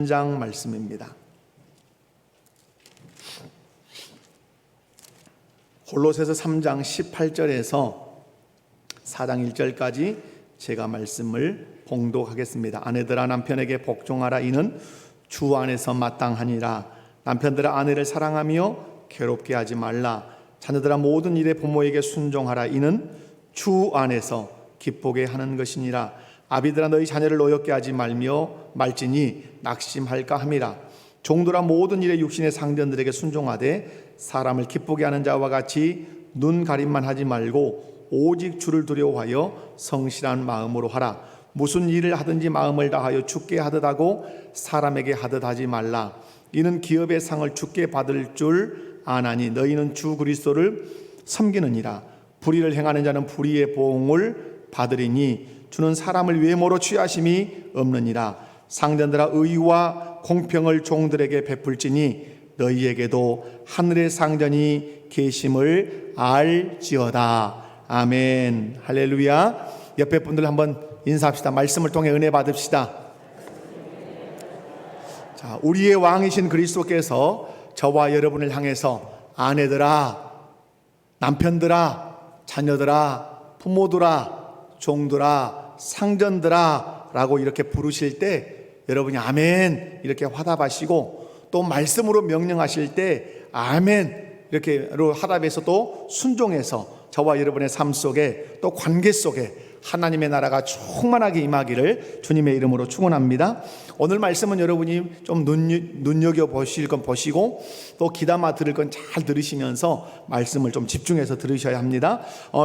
3장 말씀입니다. 골로새서 3장 18절에서 4장 1절까지 제가 말씀을 봉독하겠습니다. 아내들아 남편에게 복종하라. 이는 주 안에서 마땅하니라. 남편들아 아내를 사랑하며 괴롭게 하지 말라. 자녀들아 모든 일에 부모에게 순종하라. 이는 주 안에서 기쁘게 하는 것이니라. 아비들아 너희 자녀를 노엽게 하지 말지니 낙심할까 함이라. 종들아 모든 일에 육신의 상전들에게 순종하되 사람을 기쁘게 하는 자와 같이 눈 가림만 하지 말고 오직 주를 두려워하여 성실한 마음으로 하라. 무슨 일을 하든지 마음을 다하여 주께 하듯 하고 사람에게 하듯 하지 말라. 이는 기업의 상을 주께 받을 줄 아나니 너희는 주 그리스도를 섬기느니라. 불의를 행하는 자는 불의의 보응을 받으리니 주는 사람을 외모로 취하심이 없느니라. 상전들아 의와 공평을 종들에게 베풀지니 너희에게도 하늘의 상전이 계심을 알지어다. 아멘. 할렐루야. 옆에 분들 한번 인사합시다. 말씀을 통해 은혜 받읍시다. 자, 우리의 왕이신 그리스도께서 저와 여러분을 향해서 아내들아, 남편들아, 자녀들아, 부모들아, 종들아, 상전들아 라고 이렇게 부르실 때 여러분이 아멘 이렇게 화답하시고, 또 말씀으로 명령하실 때 아멘 이렇게로 화답해서 또 순종해서 저와 여러분의 삶 속에 또 관계 속에 하나님의 나라가 충만하게 임하기를 주님의 이름으로 축원합니다. 오늘 말씀은 여러분이 좀 눈여겨보실 건 보시고 또 귀담아 들을 건 잘 들으시면서 말씀을 좀 집중해서 들으셔야 합니다.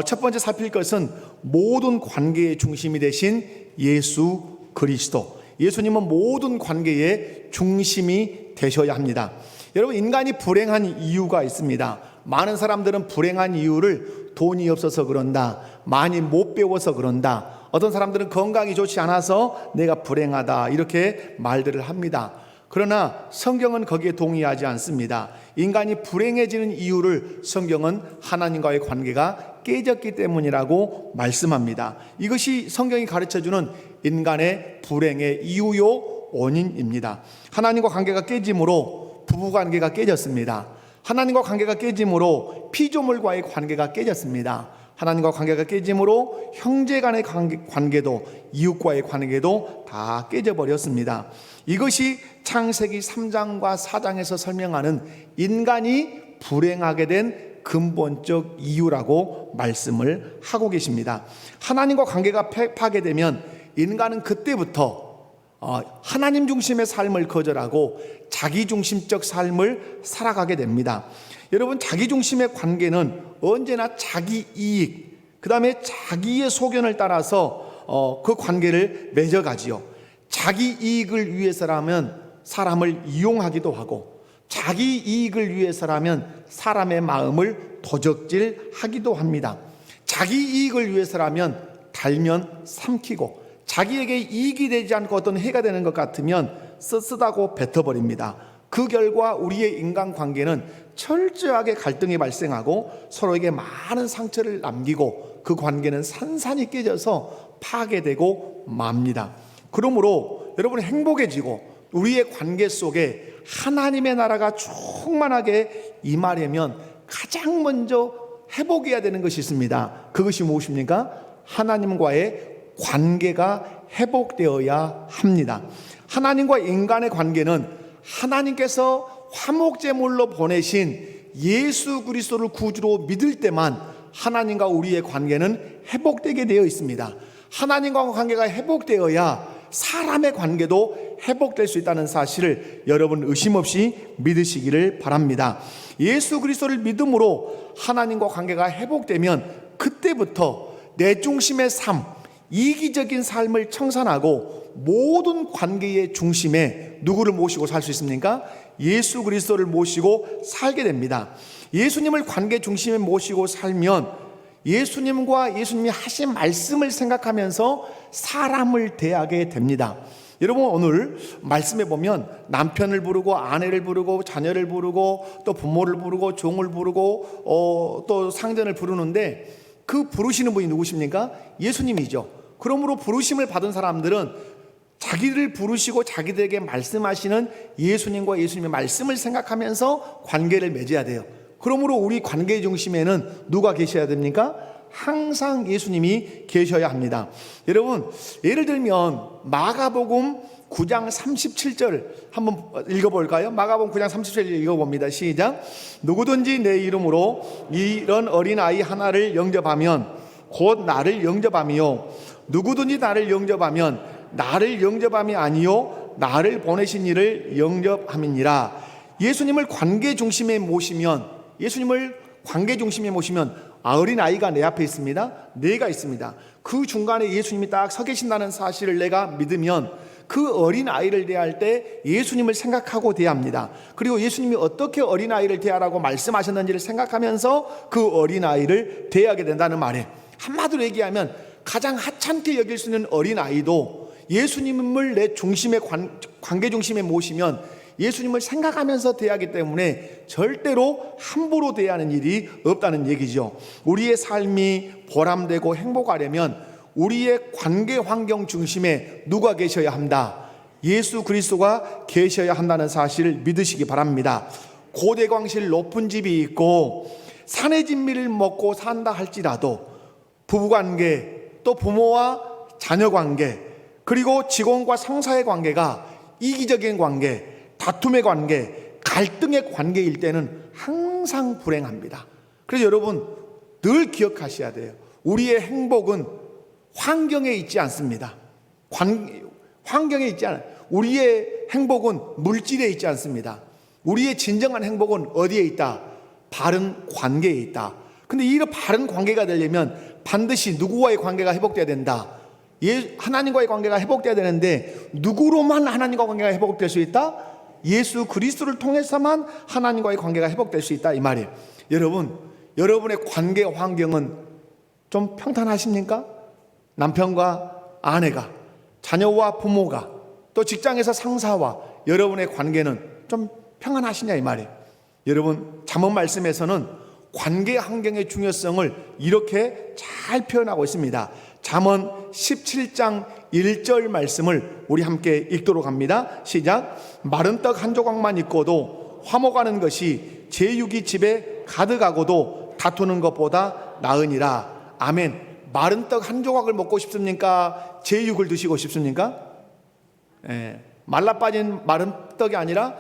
첫 번째 살필 것은 모든 관계의 중심이 되신 예수 그리스도. 예수님은 모든 관계의 중심이 되셔야 합니다. 여러분, 인간이 불행한 이유가 있습니다. 많은 사람들은 불행한 이유를 돈이 없어서 그런다, 많이 못 배워서 그런다, 어떤 사람들은 건강이 좋지 않아서 내가 불행하다 이렇게 말들을 합니다. 그러나 성경은 거기에 동의하지 않습니다. 인간이 불행해지는 이유를 성경은 하나님과의 관계가 깨졌기 때문이라고 말씀합니다. 이것이 성경이 가르쳐주는 인간의 불행의 이유요 원인입니다. 하나님과 관계가 깨짐으로 부부관계가 깨졌습니다. 하나님과 관계가 깨짐으로 피조물과의 관계가 깨졌습니다. 하나님과 관계가 깨짐으로 형제 간의 관계도 이웃과의 관계도 다 깨져버렸습니다. 이것이 창세기 3장과 4장에서 설명하는 인간이 불행하게 된 근본적 이유라고 말씀을 하고 계십니다. 하나님과 관계가 파괴되면 인간은 그때부터 하나님 중심의 삶을 거절하고 자기 중심적 삶을 살아가게 됩니다. 여러분, 자기 중심의 관계는 언제나 자기 이익, 그 다음에 자기의 소견을 따라서 그 관계를 맺어가지요. 자기 이익을 위해서라면 사람을 이용하기도 하고, 자기 이익을 위해서라면 사람의 마음을 도적질하기도 합니다. 자기 이익을 위해서라면 달면 삼키고, 자기에게 이익이 되지 않고 어떤 해가 되는 것 같으면 쓰다고 뱉어버립니다. 그 결과 우리의 인간관계는 철저하게 갈등이 발생하고 서로에게 많은 상처를 남기고 그 관계는 산산이 깨져서 파괴되고 맙니다. 그러므로 여러분, 행복해지고 우리의 관계 속에 하나님의 나라가 충만하게 임하려면 가장 먼저 회복해야 되는 것이 있습니다. 그것이 무엇입니까? 하나님과의 관계가 회복되어야 합니다. 하나님과 인간의 관계는 하나님께서 화목제물로 보내신 예수 그리스도를 구주로 믿을 때만 하나님과 우리의 관계는 회복되게 되어 있습니다. 하나님과 관계가 회복되어야 사람의 관계도 회복될 수 있다는 사실을 여러분 의심 없이 믿으시기를 바랍니다. 예수 그리스도를 믿음으로 하나님과 관계가 회복되면 그때부터 내 중심의 삶, 이기적인 삶을 청산하고 모든 관계의 중심에 누구를 모시고 살 수 있습니까? 예수 그리스도를 모시고 살게 됩니다. 예수님을 관계 중심에 모시고 살면 예수님과 예수님이 하신 말씀을 생각하면서 사람을 대하게 됩니다. 여러분, 오늘 말씀에 보면 남편을 부르고 아내를 부르고 자녀를 부르고 또 부모를 부르고 종을 부르고 또 상전을 부르는데 그 부르시는 분이 누구십니까? 예수님이죠. 그러므로 부르심을 받은 사람들은 자기를 부르시고 자기들에게 말씀하시는 예수님과 예수님의 말씀을 생각하면서 관계를 맺어야 돼요. 그러므로 우리 관계 중심에는 누가 계셔야 됩니까? 항상 예수님이 계셔야 합니다. 여러분, 예를 들면 마가복음 9장 37절 한번 읽어볼까요? 마가복음 9장 37절 읽어봅니다. 시작. 누구든지 내 이름으로 이런 어린아이 하나를 영접하면 곧 나를 영접하며 누구든지 나를 영접하면 나를 영접함이 아니요 나를 보내신 이를 영접함이니라. 예수님을 관계 중심에 모시면, 예수님을 관계 중심에 모시면 어린아이가 내 앞에 있습니다. 내가 있습니다. 그 중간에 예수님이 딱 서 계신다는 사실을 내가 믿으면 그 어린아이를 대할 때 예수님을 생각하고 대합니다. 그리고 예수님이 어떻게 어린아이를 대하라고 말씀하셨는지를 생각하면서 그 어린아이를 대하게 된다는 말이에요. 한마디로 얘기하면 가장 하찮게 여길 수 있는 어린아이도 예수님을 내 중심에 관계 중심에 모시면 예수님을 생각하면서 대하기 때문에 절대로 함부로 대하는 일이 없다는 얘기죠. 우리의 삶이 보람되고 행복하려면 우리의 관계 환경 중심에 누가 계셔야 한다? 예수 그리스도가 계셔야 한다는 사실을 믿으시기 바랍니다. 고대광실 높은 집이 있고 산의 진미를 먹고 산다 할지라도 부부관계, 또 부모와 자녀관계, 그리고 직원과 상사의 관계가 이기적인 관계, 다툼의 관계, 갈등의 관계일 때는 항상 불행합니다. 그래서 여러분 늘 기억하셔야 돼요. 우리의 행복은 환경에 있지 않습니다. 환경에 있지 않아요. 우리의 행복은 물질에 있지 않습니다. 우리의 진정한 행복은 어디에 있다? 바른 관계에 있다. 근데 이런 바른 관계가 되려면 반드시 누구와의 관계가 회복돼야 된다. 하나님과의 관계가 회복돼야 되는데 누구로만 하나님과 관계가 회복될 수 있다? 예수 그리스도를 통해서만 하나님과의 관계가 회복될 수 있다 이 말이에요. 여러분, 여러분의 관계 환경은 좀 평탄하십니까? 남편과 아내가, 자녀와 부모가, 또 직장에서 상사와 여러분의 관계는 좀 평안하시냐 이 말이에요. 여러분, 잠언 말씀에서는 관계 환경의 중요성을 이렇게 잘 표현하고 있습니다. 잠언 17장 1절 말씀을 우리 함께 읽도록 합니다. 시작. 마른 떡 한 조각만 있고도 화목하는 것이 제육이 집에 가득하고도 다투는 것보다 나으니라. 아멘. 마른 떡 한 조각을 먹고 싶습니까? 제육을 드시고 싶습니까? 말라 빠진 마른 떡이 아니라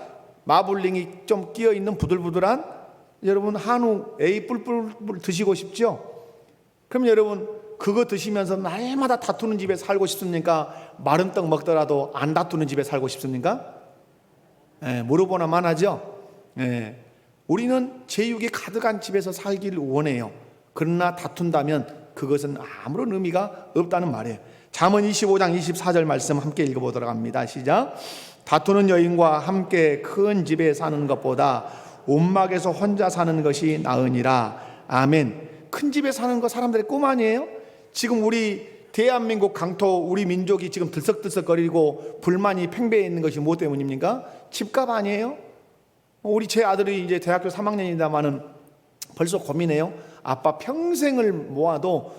마블링이 좀 끼어 있는 부들부들한 여러분 한우 에이 뿔뿔 드시고 싶죠? 그럼 여러분 그거 드시면서 날마다 다투는 집에 살고 싶습니까? 마른 떡 먹더라도 안 다투는 집에 살고 싶습니까? 물어보나만 하죠. 우리는 제육이 가득한 집에서 살기를 원해요. 그러나 다툰다면 그것은 아무런 의미가 없다는 말이에요. 잠언 25장 24절 말씀 함께 읽어보도록 합니다. 시작. 다투는 여인과 함께 큰 집에 사는 것보다 움막에서 혼자 사는 것이 나으니라. 아멘. 큰 집에 사는 거 사람들의 꿈 아니에요? 지금 우리 대한민국 강토, 우리 민족이 지금 들썩들썩거리고 불만이 팽배해 있는 것이 무엇 때문입니까? 집값 아니에요? 우리 제 아들이 이제 대학교 3학년이다마는 벌써 고민해요. 아빠 평생을 모아도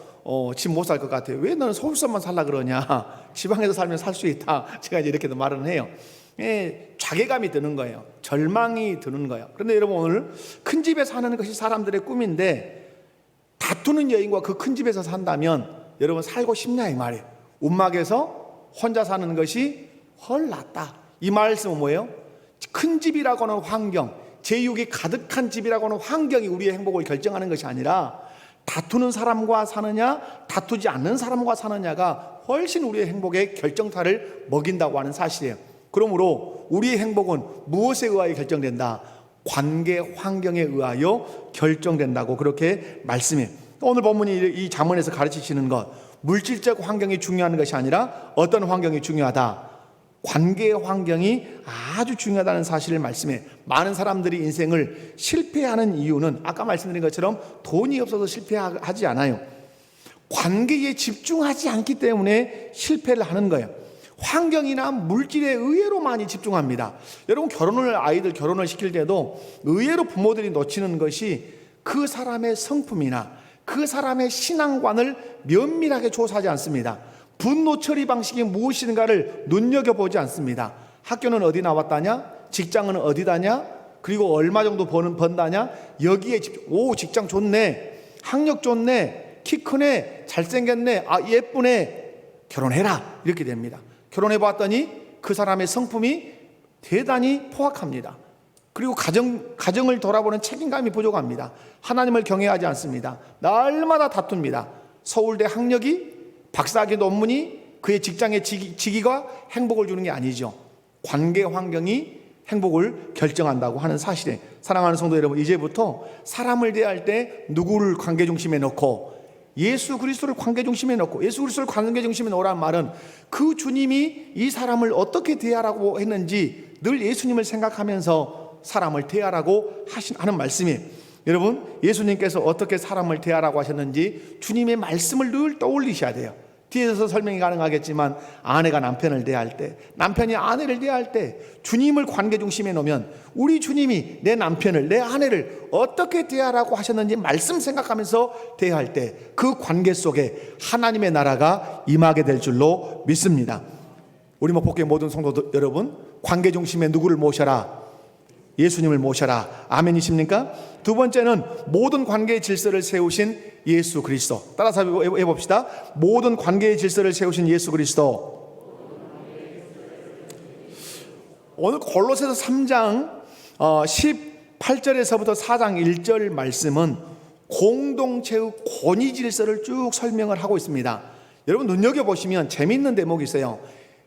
집 못 살 것 같아요. 왜 너는 서울서만 살라 그러냐? 지방에서 살면 살 수 있다. 제가 이제 이렇게도 말은 해요. 자괴감이 드는 거예요. 절망이 드는 거예요. 그런데 여러분, 오늘 큰 집에 사는 것이 사람들의 꿈인데 다투는 여인과 그 큰 집에서 산다면 여러분 살고 싶냐 이 말이에요. 움막에서 혼자 사는 것이 훨 낫다. 이 말씀은 뭐예요? 큰 집이라고 하는 환경, 제육이 가득한 집이라고 하는 환경이 우리의 행복을 결정하는 것이 아니라 다투는 사람과 사느냐 다투지 않는 사람과 사느냐가 훨씬 우리의 행복의 결정타를 먹인다고 하는 사실이에요. 그러므로 우리의 행복은 무엇에 의하여 결정된다? 관계 환경에 의하여 결정된다고 그렇게 말씀해요. 오늘 본문이 이 잠언에서 가르치시는 것, 물질적 환경이 중요한 것이 아니라 어떤 환경이 중요하다? 관계 환경이 아주 중요하다는 사실을 말씀해. 많은 사람들이 인생을 실패하는 이유는 아까 말씀드린 것처럼 돈이 없어서 실패하지 않아요. 관계에 집중하지 않기 때문에 실패를 하는 거예요. 환경이나 물질에 의외로 많이 집중합니다. 여러분, 아이들 결혼을 시킬 때도 의외로 부모들이 놓치는 것이 그 사람의 성품이나 그 사람의 신앙관을 면밀하게 조사하지 않습니다. 분노 처리 방식이 무엇인가를 눈여겨보지 않습니다. 학교는 어디 나왔다냐? 직장은 어디다냐? 그리고 얼마 정도 번다냐? 여기에 직장 좋네, 학력 좋네, 키 크네, 잘생겼네, 예쁘네, 결혼해라, 이렇게 됩니다. 결혼해 봤더니 그 사람의 성품이 대단히 포악합니다. 그리고 가정을 돌아보는 책임감이 부족합니다. 하나님을 경외하지 않습니다. 날마다 다툽니다. 서울대 학력이, 박사학위 논문이 그의 직장의 직위가 행복을 주는 게 아니죠. 관계 환경이 행복을 결정한다고 하는 사실에, 사랑하는 성도 여러분, 이제부터 사람을 대할 때 누구를 관계 중심에 놓고 예수 그리스도를 관계 중심에 놓고, 예수 그리스도를 관계 중심에 놓으라는 말은 그 주님이 이 사람을 어떻게 대하라고 했는지 늘 예수님을 생각하면서 사람을 대하라고 하는 말씀이에요. 여러분, 예수님께서 어떻게 사람을 대하라고 하셨는지 주님의 말씀을 늘 떠올리셔야 돼요. 뒤에서 설명이 가능하겠지만, 아내가 남편을 대할 때, 남편이 아내를 대할 때 주님을 관계 중심에 놓으면 우리 주님이 내 남편을, 내 아내를 어떻게 대하라고 하셨는지 말씀 생각하면서 대할 때 그 관계 속에 하나님의 나라가 임하게 될 줄로 믿습니다. 우리 목포교회 모든 성도 여러분, 관계 중심에 누구를 모셔라? 예수님을 모셔라. 아멘이십니까? 두 번째는 모든 관계의 질서를 세우신 예수 그리스도. 따라서 해봅시다. 모든 관계의 질서를 세우신 예수 그리스도. 오늘 골로새서 3장 18절에서부터 4장 1절 말씀은 공동체의 권위 질서를 쭉 설명을 하고 있습니다. 여러분, 눈여겨보시면 재미있는 대목이 있어요.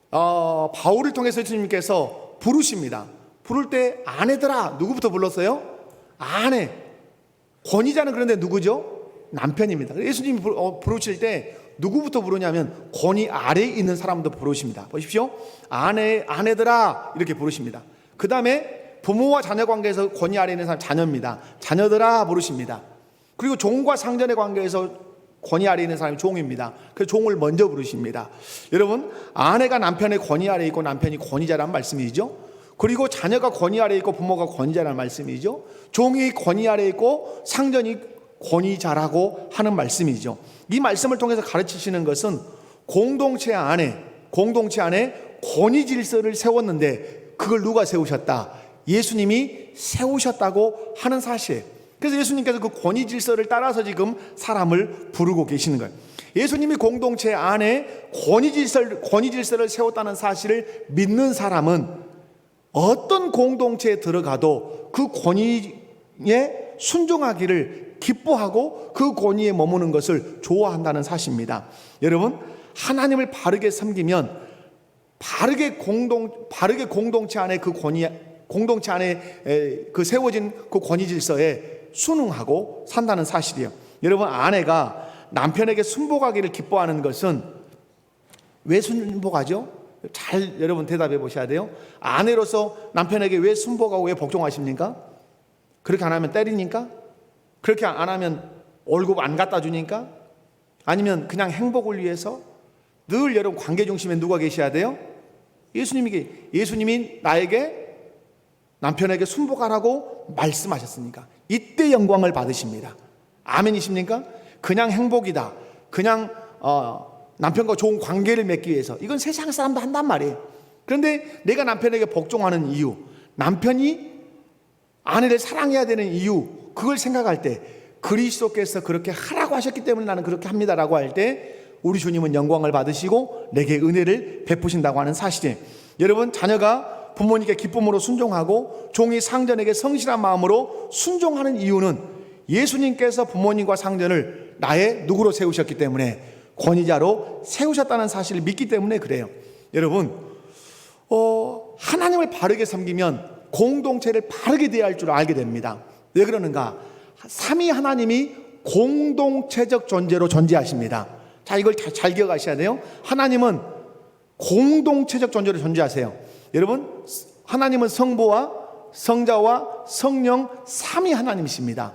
바울을 통해서 예수님께서 부르십니다. 부를 때 아내들아, 누구부터 불렀어요? 아내. 권위자는 그런데 누구죠? 남편입니다. 예수님이 부르실 때 누구부터 부르냐면 권위 아래에 있는 사람부터 부르십니다. 보십시오. 아내들아, 이렇게 부르십니다. 그 다음에 부모와 자녀 관계에서 권위 아래에 있는 사람 자녀입니다. 자녀들아 부르십니다. 그리고 종과 상전의 관계에서 권위 아래에 있는 사람이 종입니다. 그래서 종을 먼저 부르십니다. 여러분, 아내가 남편의 권위 아래에 있고 남편이 권위자라는 말씀이죠. 그리고 자녀가 권위 아래에 있고 부모가 권위자라는 말씀이죠. 종이 권위 아래에 있고 상전이 권위자라고 하는 말씀이죠. 이 말씀을 통해서 가르치시는 것은 공동체 안에 권위 질서를 세웠는데 그걸 누가 세우셨다? 예수님이 세우셨다고 하는 사실. 그래서 예수님께서 그 권위 질서를 따라서 지금 사람을 부르고 계시는 거예요. 예수님이 공동체 안에 권위 질서를 세웠다는 사실을 믿는 사람은 어떤 공동체에 들어가도 그 권위에 순종하기를 기뻐하고 그 권위에 머무는 것을 좋아한다는 사실입니다. 여러분, 하나님을 바르게 섬기면 바르게 공동체 안에 공동체 안에 그 세워진 그 권위 질서에 순응하고 산다는 사실이에요. 여러분, 아내가 남편에게 순복하기를 기뻐하는 것은 왜 순복하죠? 잘 여러분 대답해 보셔야 돼요. 아내로서 남편에게 왜 순복하고 왜 복종하십니까? 그렇게 안 하면 때리니까? 그렇게 안 하면 월급 안 갖다 주니까? 아니면 그냥 행복을 위해서? 늘 여러분 관계 중심에 누가 계셔야 돼요? 예수님이 나에게 남편에게 순복하라고 말씀하셨으니까 이때 영광을 받으십니다. 아멘이십니까? 그냥 행복이다, 그냥 남편과 좋은 관계를 맺기 위해서, 이건 세상 사람도 한단 말이에요. 그런데 내가 남편에게 복종하는 이유, 남편이 아내를 사랑해야 되는 이유, 그걸 생각할 때 그리스도께서 그렇게 하라고 하셨기 때문에 나는 그렇게 합니다라고 할 때 우리 주님은 영광을 받으시고 내게 은혜를 베푸신다고 하는 사실이에요. 여러분, 자녀가 부모님께 기쁨으로 순종하고 종이 상전에게 성실한 마음으로 순종하는 이유는 예수님께서 부모님과 상전을 나의 누구로 세우셨기 때문에, 권위자로 세우셨다는 사실을 믿기 때문에 그래요. 여러분, 하나님을 바르게 섬기면 공동체를 바르게 대할 줄 알게 됩니다. 왜 그러는가? 삼위 하나님이 공동체적 존재로 존재하십니다. 자, 이걸 잘 기억하셔야 돼요. 하나님은 공동체적 존재로 존재하세요. 여러분, 하나님은 성부와 성자와 성령 삼위 하나님이십니다.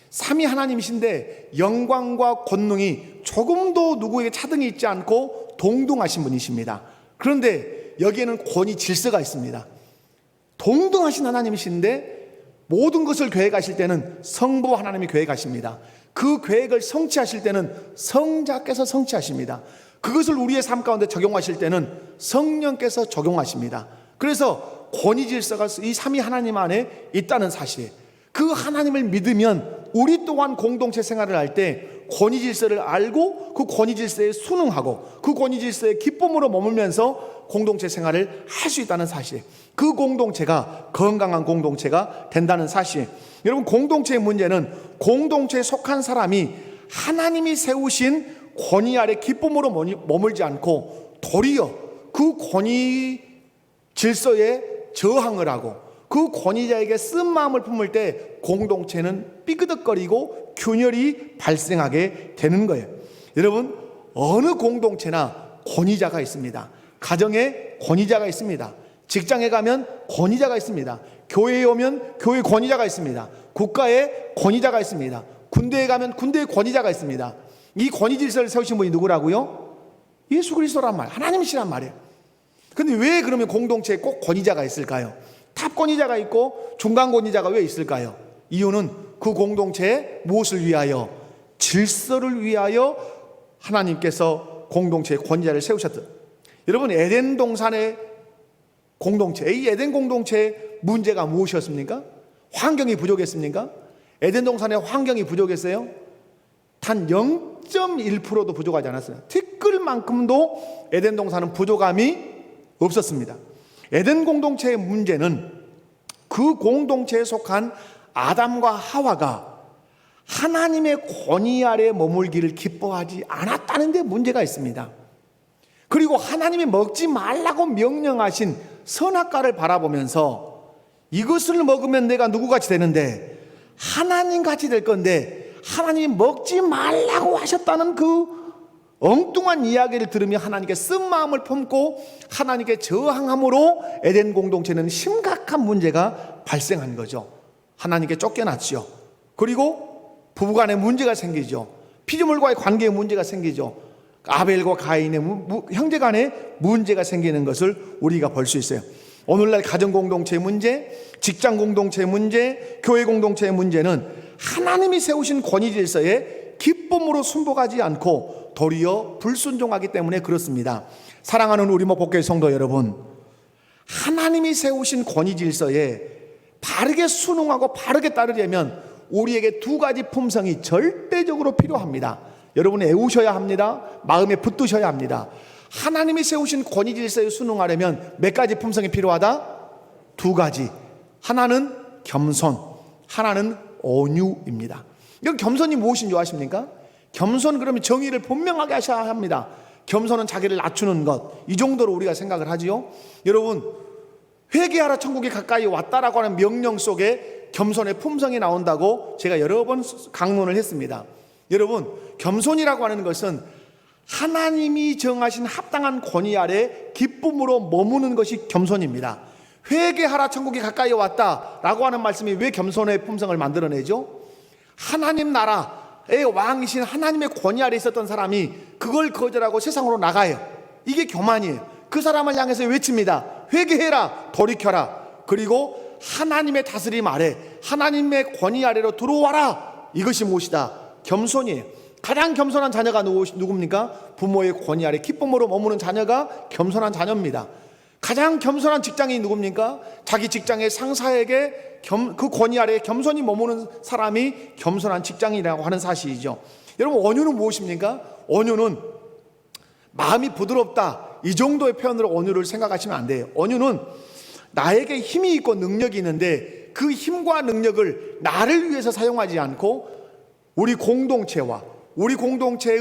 삼위 하나님이신데 영광과 권능이 조금도 누구에게 차등이 있지 않고 동등하신 분이십니다. 그런데 여기에는 권위 질서가 있습니다. 동등하신 하나님이신데 모든 것을 계획하실 때는 성부 하나님이 계획하십니다. 그 계획을 성취하실 때는 성자께서 성취하십니다. 그것을 우리의 삶 가운데 적용하실 때는 성령께서 적용하십니다. 그래서 권위 질서가 이 삼위 하나님 안에 있다는 사실, 그 하나님을 믿으면 우리 또한 공동체 생활을 할 때 권위 질서를 알고 그 권위 질서에 순응하고 그 권위 질서의 기쁨으로 머물면서 공동체 생활을 할 수 있다는 사실, 그 공동체가 건강한 공동체가 된다는 사실. 여러분, 공동체의 문제는 공동체에 속한 사람이 하나님이 세우신 권위 아래 기쁨으로 머물지 않고 도리어 그 권위 질서에 저항을 하고 그 권위자에게 쓴 마음을 품을 때 공동체는 삐그덕거리고 균열이 발생하게 되는 거예요. 여러분, 어느 공동체나 권위자가 있습니다. 가정에 권위자가 있습니다. 직장에 가면 권위자가 있습니다. 교회에 오면 교회 권위자가 있습니다. 국가에 권위자가 있습니다. 군대에 가면 군대에 권위자가 있습니다. 이 권위 질서를 세우신 분이 누구라고요? 예수 그리스도란 말, 하나님이시란 말이에요. 근데 왜 그러면 공동체에 꼭 권위자가 있을까요? 탑 권위자가 있고 중간 권위자가 왜 있을까요? 이유는 그 공동체에 무엇을 위하여? 질서를 위하여 하나님께서 공동체의 권위자를 세우셨다. 여러분, 에덴 동산의 공동체, 이 에덴 공동체의 문제가 무엇이었습니까? 환경이 부족했습니까? 에덴 동산의 환경이 부족했어요? 단 0.1%도 부족하지 않았어요. 티끌만큼도 에덴 동산은 부족함이 없었습니다. 에덴 공동체의 문제는 그 공동체에 속한 아담과 하와가 하나님의 권위 아래 머물기를 기뻐하지 않았다는 데 문제가 있습니다. 그리고 하나님이 먹지 말라고 명령하신 선악과를 바라보면서 이것을 먹으면 내가 누구같이 되는데, 하나님같이 될 건데 하나님이 먹지 말라고 하셨다는 그 엉뚱한 이야기를 들으며 하나님께 쓴 마음을 품고 하나님께 저항함으로 에덴 공동체는 심각한 문제가 발생한 거죠. 하나님께 쫓겨났죠. 그리고 부부간에 문제가 생기죠. 피조물과의 관계에 문제가 생기죠. 아벨과 가인의 형제간에 문제가 생기는 것을 우리가 볼 수 있어요. 오늘날 가정 공동체의 문제, 직장 공동체의 문제, 교회 공동체의 문제는 하나님이 세우신 권위 질서에 기쁨으로 순복하지 않고 도리어 불순종하기 때문에 그렇습니다. 사랑하는 우리 목복교회 성도 여러분, 하나님이 세우신 권위 질서에 바르게 순응하고 바르게 따르려면 우리에게 두 가지 품성이 절대적으로 필요합니다. 여러분이 애우셔야 합니다. 마음에 붙드셔야 합니다. 하나님이 세우신 권위 질서에 순응하려면 몇 가지 품성이 필요하다? 두 가지. 하나는 겸손, 하나는 온유입니다. 이건 겸손이 무엇인 줄 아십니까? 겸손, 그러면 정의를 분명하게 하셔야 합니다. 겸손은 자기를 낮추는 것, 이 정도로 우리가 생각을 하지요. 여러분, 회개하라 천국이 가까이 왔다라고 하는 명령 속에 겸손의 품성이 나온다고 제가 여러 번 강론을 했습니다. 여러분, 겸손이라고 하는 것은 하나님이 정하신 합당한 권위 아래 기쁨으로 머무는 것이 겸손입니다. 회개하라 천국이 가까이 왔다라고 하는 말씀이 왜 겸손의 품성을 만들어내죠? 하나님 나라의 왕이신 하나님의 권위 아래 있었던 사람이 그걸 거절하고 세상으로 나가요. 이게 교만이에요. 그 사람을 향해서 외칩니다. 회개해라, 돌이켜라. 그리고 하나님의 다스림 아래, 하나님의 권위 아래로 들어와라. 이것이 무엇이다? 겸손이에요. 가장 겸손한 자녀가 누굽니까? 부모의 권위 아래 기쁨으로 머무는 자녀가 겸손한 자녀입니다. 가장 겸손한 직장인이 누굽니까? 자기 직장의 상사에게 그 권위 아래 겸손히 머무는 사람이 겸손한 직장인이라고 하는 사실이죠. 여러분, 온유는 무엇입니까? 온유는 마음이 부드럽다, 이 정도의 표현으로 온유를 생각하시면 안 돼요. 온유는 나에게 힘이 있고 능력이 있는데 그 힘과 능력을 나를 위해서 사용하지 않고 우리 공동체와 우리 공동체의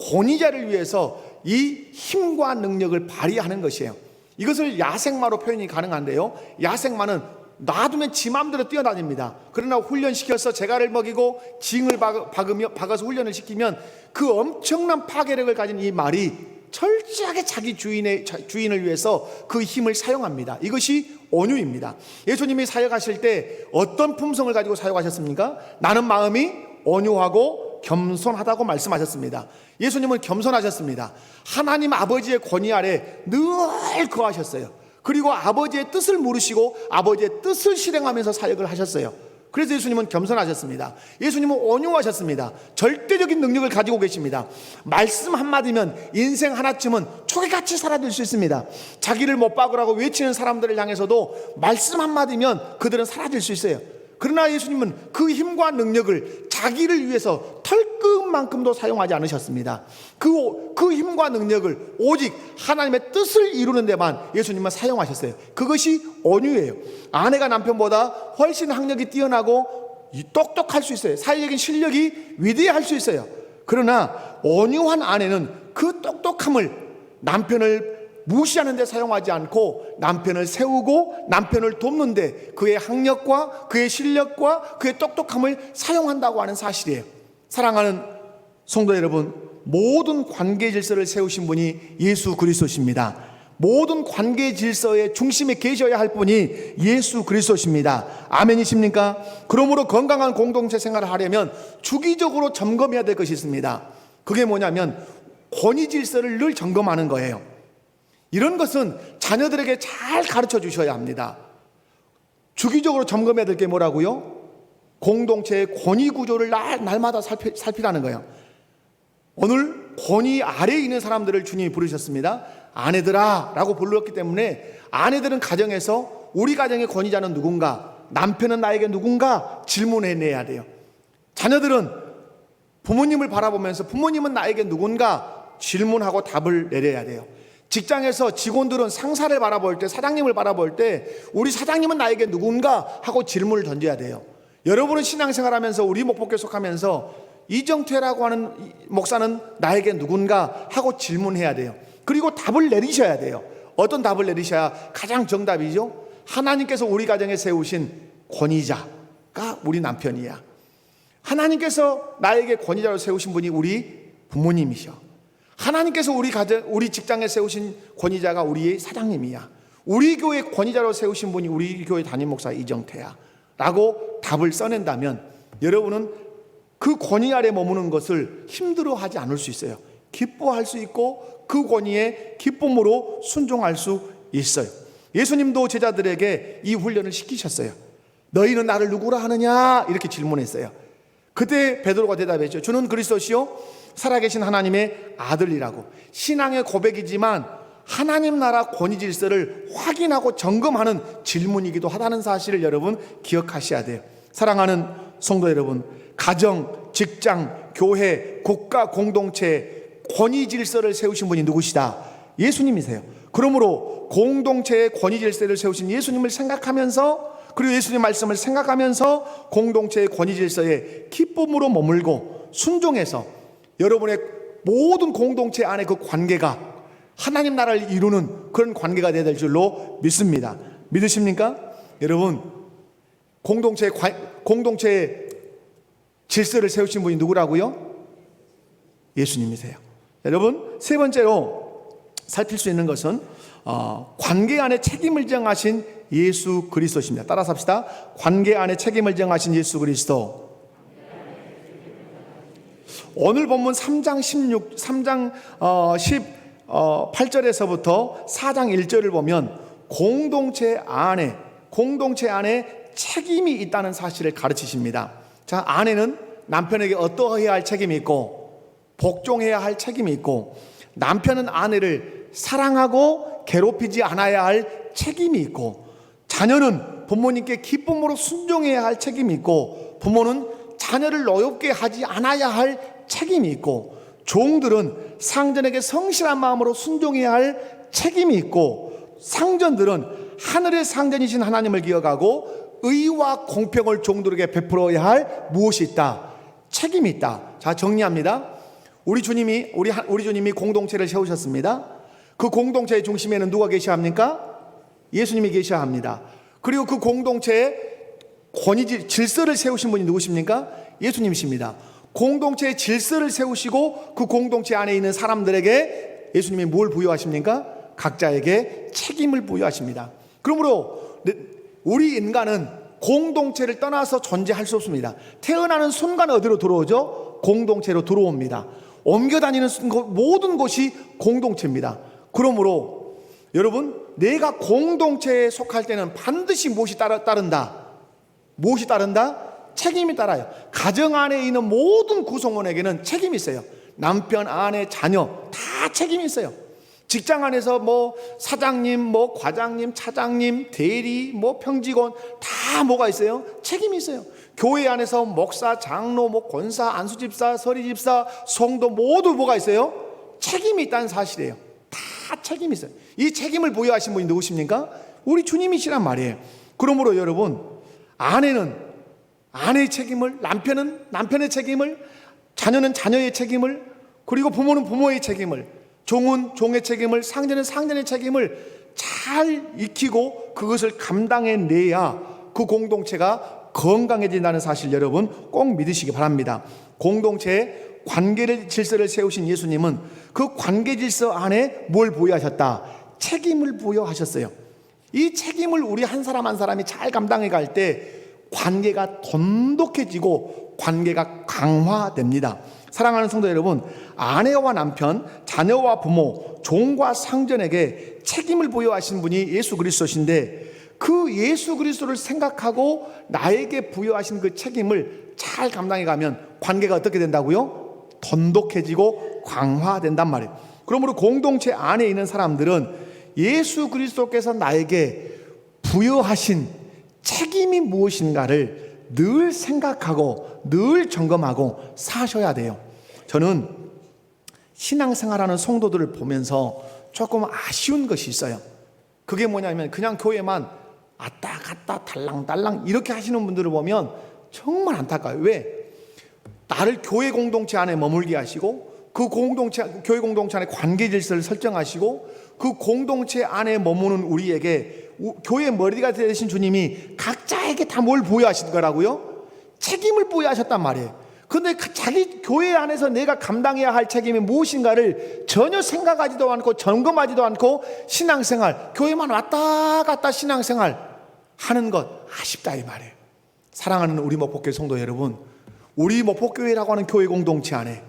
권위자를 위해서 이 힘과 능력을 발휘하는 것이에요. 이것을 야생마로 표현이 가능한데요, 야생마는 놔두면 지 마음대로 뛰어다닙니다. 그러나 훈련시켜서 재갈을 먹이고 징을 박아서 훈련을 시키면 그 엄청난 파괴력을 가진 이 말이 철저하게 자기 주인을 위해서 그 힘을 사용합니다. 이것이 온유입니다. 예수님이 사역하실 때 어떤 품성을 가지고 사역하셨습니까? 나는 마음이 온유하고 겸손하다고 말씀하셨습니다. 예수님은 겸손하셨습니다. 하나님 아버지의 권위 아래 늘 거하셨어요. 그리고 아버지의 뜻을 물으시고 아버지의 뜻을 실행하면서 사역을 하셨어요. 그래서 예수님은 겸손하셨습니다. 예수님은 온유하셨습니다. 절대적인 능력을 가지고 계십니다. 말씀 한마디면 인생 하나쯤은 초기같이 살아들 수 있습니다. 자기를 못 박으라고 외치는 사람들을 향해서도 말씀 한마디면 그들은 사라질 수 있어요. 그러나 예수님은 그 힘과 능력을 자기를 위해서 털끝만큼도 사용하지 않으셨습니다. 그 힘과 능력을 오직 하나님의 뜻을 이루는 데만 예수님은 사용하셨어요. 그것이 온유예요. 아내가 남편보다 훨씬 학력이 뛰어나고 똑똑할 수 있어요. 사회적인 실력이 위대할 수 있어요. 그러나 온유한 아내는 그 똑똑함을 남편을 무시하는 데 사용하지 않고 남편을 세우고 남편을 돕는데 그의 학력과 그의 실력과 그의 똑똑함을 사용한다고 하는 사실이에요. 사랑하는 성도 여러분, 모든 관계 질서를 세우신 분이 예수 그리스도십니다. 모든 관계 질서의 중심에 계셔야 할 분이 예수 그리스도십니다. 아멘이십니까? 그러므로 건강한 공동체 생활을 하려면 주기적으로 점검해야 될 것이 있습니다. 그게 뭐냐면 권위 질서를 늘 점검하는 거예요. 이런 것은 자녀들에게 잘 가르쳐 주셔야 합니다. 주기적으로 점검해야 될 게 뭐라고요? 공동체의 권위 구조를 날마다 살피라는 거예요. 오늘 권위 아래에 있는 사람들을 주님이 부르셨습니다. 아내들아 라고 불렀기 때문에 아내들은 가정에서 우리 가정의 권위자는 누군가, 남편은 나에게 누군가 질문해내야 돼요. 자녀들은 부모님을 바라보면서 부모님은 나에게 누군가 질문하고 답을 내려야 돼요. 직장에서 직원들은 상사를 바라볼 때, 사장님을 바라볼 때 우리 사장님은 나에게 누군가 하고 질문을 던져야 돼요. 여러분은 신앙생활하면서 우리 목포교회 속하면서 이정태라고 하는 목사는 나에게 누군가 하고 질문해야 돼요. 그리고 답을 내리셔야 돼요. 어떤 답을 내리셔야 가장 정답이죠? 하나님께서 우리 가정에 세우신 권위자가 우리 남편이야. 하나님께서 나에게 권위자로 세우신 분이 우리 부모님이셔. 하나님께서 우리 직장에 세우신 권위자가 우리의 사장님이야. 우리 교회 권위자로 세우신 분이 우리 교회 담임 목사 이정태야 라고 답을 써낸다면 여러분은 그 권위 아래 머무는 것을 힘들어하지 않을 수 있어요. 기뻐할 수 있고 그 권위에 기쁨으로 순종할 수 있어요. 예수님도 제자들에게 이 훈련을 시키셨어요. 너희는 나를 누구라 하느냐 이렇게 질문했어요. 그때 베드로가 대답했죠. 주는 그리스도시요 살아계신 하나님의 아들이라고. 신앙의 고백이지만 하나님 나라 권위 질서를 확인하고 점검하는 질문이기도 하다는 사실을 여러분 기억하셔야 돼요. 사랑하는 성도 여러분, 가정, 직장, 교회, 국가, 공동체 권위 질서를 세우신 분이 누구시다? 예수님이세요. 그러므로 공동체의 권위 질서를 세우신 예수님을 생각하면서, 그리고 예수님 말씀을 생각하면서 공동체의 권위 질서에 기쁨으로 머물고 순종해서 여러분의 모든 공동체 안에 그 관계가 하나님 나라를 이루는 그런 관계가 되어야 될 줄로 믿습니다. 믿으십니까? 여러분, 공동체의 질서를 세우신 분이 누구라고요? 예수님이세요. 여러분, 세 번째로 살필 수 있는 것은 관계 안에 책임을 정하신 예수 그리스도십니다. 따라서 합시다. 관계 안에 책임을 정하신 예수 그리스도. 오늘 본문 3장 18절에서부터 4장 1절을 보면 공동체 안에 책임이 있다는 사실을 가르치십니다. 자, 아내는 남편에게 어떠해야 할 책임이 있고 복종해야 할 책임이 있고, 남편은 아내를 사랑하고 괴롭히지 않아야 할 책임이 있고, 자녀는 부모님께 기쁨으로 순종해야 할 책임이 있고, 부모는 자녀를 노엽게 하지 않아야 할 책임이 있고, 종들은 상전에게 성실한 마음으로 순종해야 할 책임이 있고, 상전들은 하늘의 상전이신 하나님을 기억하고 의와 공평을 종들에게 베풀어야 할 무엇이 있다? 책임이 있다. 자, 정리합니다. 우리 주님이 공동체를 세우셨습니다. 그 공동체의 중심에는 누가 계셔야 합니까? 예수님이 계셔야 합니다. 그리고 그 공동체의 질서를 세우신 분이 누구십니까? 예수님이십니다. 공동체의 질서를 세우시고 그 공동체 안에 있는 사람들에게 예수님이 뭘 부여하십니까? 각자에게 책임을 부여하십니다. 그러므로 우리 인간은 공동체를 떠나서 존재할 수 없습니다. 태어나는 순간 어디로 들어오죠? 공동체로 들어옵니다. 옮겨 다니는 모든 곳이 공동체입니다. 그러므로 여러분, 내가 공동체에 속할 때는 반드시 무엇이 따른다? 무엇이 따른다? 책임이 따라요. 가정 안에 있는 모든 구성원에게는 책임이 있어요. 남편, 아내, 자녀 다 책임이 있어요. 직장 안에서 뭐 사장님, 뭐 과장님, 차장님, 대리, 뭐 평직원 다 뭐가 있어요? 책임이 있어요. 교회 안에서 목사, 장로, 뭐 권사, 안수집사, 서리집사, 성도 모두 뭐가 있어요? 책임이 있다는 사실이에요. 다 책임이 있어요. 이 책임을 부여하신 분이 누구십니까? 우리 주님이시란 말이에요. 그러므로 여러분, 아내는 아내의 책임을, 남편은 남편의 책임을, 자녀는 자녀의 책임을, 그리고 부모는 부모의 책임을, 종은 종의 책임을, 상전은 상전의 책임을 잘 익히고 그것을 감당해내야 그 공동체가 건강해진다는 사실 여러분 꼭 믿으시기 바랍니다. 공동체의 관계를 질서를 세우신 예수님은 그 관계 질서 안에 뭘 부여하셨다? 책임을 부여하셨어요. 이 책임을 우리 한 사람 한 사람이 잘 감당해 갈 때 관계가 돈독해지고 관계가 강화됩니다. 사랑하는 성도 여러분, 아내와 남편, 자녀와 부모, 종과 상전에게 책임을 부여하신 분이 예수 그리스도신데, 그 예수 그리스도를 생각하고 나에게 부여하신 그 책임을 잘 감당해 가면 관계가 어떻게 된다고요? 돈독해지고 강화된단 말이에요. 그러므로 공동체 안에 있는 사람들은 예수 그리스도께서 나에게 부여하신 책임이 무엇인가를 늘 생각하고 늘 점검하고 사셔야 돼요. 저는 신앙생활하는 성도들을 보면서 조금 아쉬운 것이 있어요. 그게 뭐냐면 그냥 교회만 왔다 갔다 달랑달랑 이렇게 하시는 분들을 보면 정말 안타까워요. 왜? 나를 교회 공동체 안에 머물게 하시고 그 공동체, 교회 공동체 안에 관계 질서를 설정하시고 그 공동체 안에 머무는 우리에게 교회 머리가 되신 주님이 각자에게 다 뭘 부여하신 거라고요? 책임을 부여하셨단 말이에요. 근데 자기 교회 안에서 내가 감당해야 할 책임이 무엇인가를 전혀 생각하지도 않고 점검하지도 않고 신앙생활, 교회만 왔다 갔다 신앙생활 하는 것 아쉽다 이 말이에요. 사랑하는 우리 목포교회 성도 여러분, 우리 목포교회라고 하는 교회 공동체 안에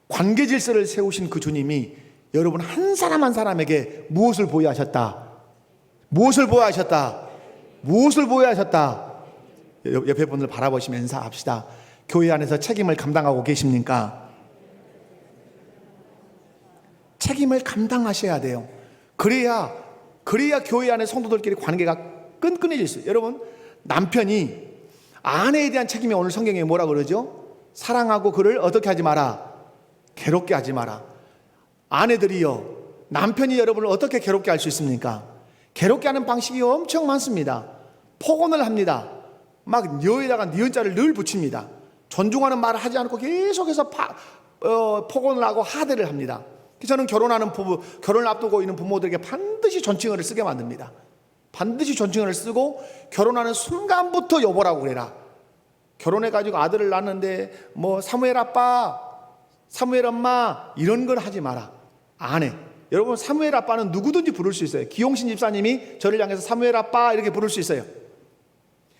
관계 질서를 세우신 그 주님이 여러분 한 사람 한 사람에게 무엇을 부여하셨다? 무엇을 부여하셨다? 무엇을 부여하셨다? 옆에 분들 바라보시면서 인사합시다. 교회 안에서 책임을 감당하고 계십니까? 책임을 감당하셔야 돼요. 그래야 교회 안에 성도들끼리 관계가 끈끈해질 수 있어요. 여러분, 남편이 아내에 대한 책임이 오늘 성경에 뭐라 그러죠? 사랑하고 그를 어떻게 하지 마라? 괴롭게 하지 마라. 아내들이요, 남편이 여러분을 어떻게 괴롭게 할 수 있습니까? 괴롭게 하는 방식이 엄청 많습니다. 폭언을 합니다. 막 여에다가 니은자를 늘 붙입니다. 존중하는 말을 하지 않고 계속해서 폭언을 하고 하대를 합니다. 저는 결혼하는 부부, 결혼을 앞두고 있는 부모들에게 반드시 존칭어를 쓰게 만듭니다. 반드시 존칭어를 쓰고 결혼하는 순간부터 여보라고 그래라. 결혼해가지고 아들을 낳았는데 뭐 사무엘 아빠, 사무엘 엄마 이런 걸 하지 마라. 아내. 여러분, 사무엘 아빠는 누구든지 부를 수 있어요. 기용신 집사님이 저를 향해서 사무엘 아빠 이렇게 부를 수 있어요.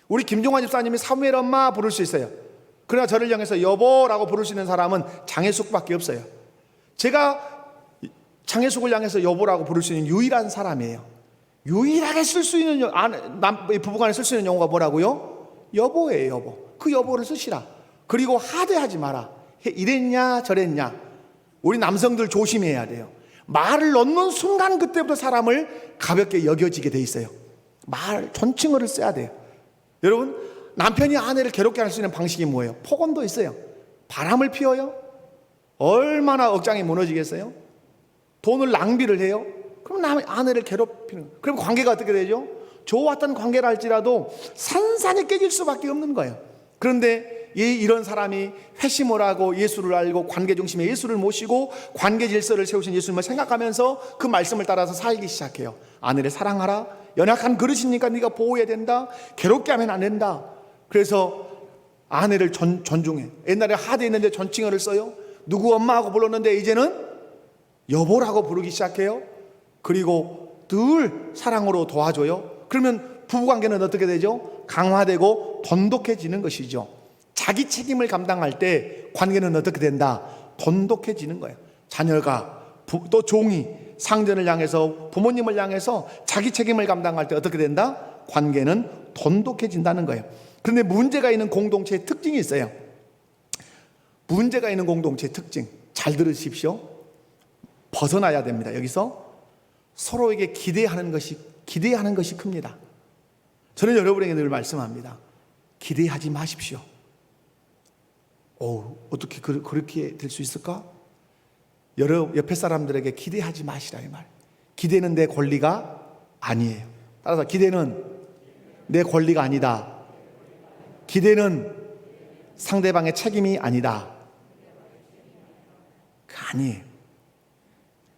우리 김종환 집사님이 사무엘 엄마 부를 수 있어요. 그러나 저를 향해서 여보라고 부를 수 있는 사람은 장혜숙밖에 없어요. 제가 장혜숙을 향해서 여보라고 부를 수 있는 유일한 사람이에요. 유일하게 쓸 수 있는 부부간에 쓸 수 있는 용어가 뭐라고요? 여보예요. 여보. 그 여보를 쓰시라. 그리고 하대하지 마라. 이랬냐 저랬냐. 우리 남성들 조심해야 돼요. 말을 넣는 순간 그때부터 사람을 가볍게 여겨지게 돼 있어요. 존칭어를 써야 돼요. 여러분, 남편이 아내를 괴롭게 할 수 있는 방식이 뭐예요? 폭언도 있어요. 바람을 피워요. 얼마나 억장이 무너지겠어요? 돈을 낭비를 해요. 그럼 아내를 괴롭히는 거예요. 그럼 관계가 어떻게 되죠? 좋았던 관계라 할지라도 산산이 깨질 수밖에 없는 거예요. 그런데 이런 사람이 회심을 하고 예수를 알고 관계 중심에 예수를 모시고 관계 질서를 세우신 예수님을 생각하면서 그 말씀을 따라서 살기 시작해요. 아내를 사랑하라. 연약한 그릇이니까 네가 보호해야 된다. 괴롭게 하면 안 된다. 그래서 아내를 존중해. 옛날에 하대했는데 존칭어를 써요. 누구 엄마하고 불렀는데 이제는 여보라고 부르기 시작해요. 그리고 늘 사랑으로 도와줘요. 그러면 부부관계는 어떻게 되죠? 강화되고 돈독해지는 것이죠. 자기 책임을 감당할 때 관계는 어떻게 된다? 돈독해지는 거예요. 자녀가 또 종이 상전을 향해서 부모님을 향해서 자기 책임을 감당할 때 어떻게 된다? 관계는 돈독해진다는 거예요. 그런데 문제가 있는 공동체의 특징이 있어요. 문제가 있는 공동체의 특징, 잘 들으십시오. 벗어나야 됩니다. 여기서 서로에게 기대하는 것이 큽니다. 저는 여러분에게 늘 말씀합니다. 기대하지 마십시오. 어떻게 그렇게 될 수 있을까? 옆에 사람들에게 기대하지 마시라, 이 말. 기대는 내 권리가 아니에요. 따라서 기대는 내 권리가 아니다. 기대는 상대방의 책임이 아니다. 아니에요.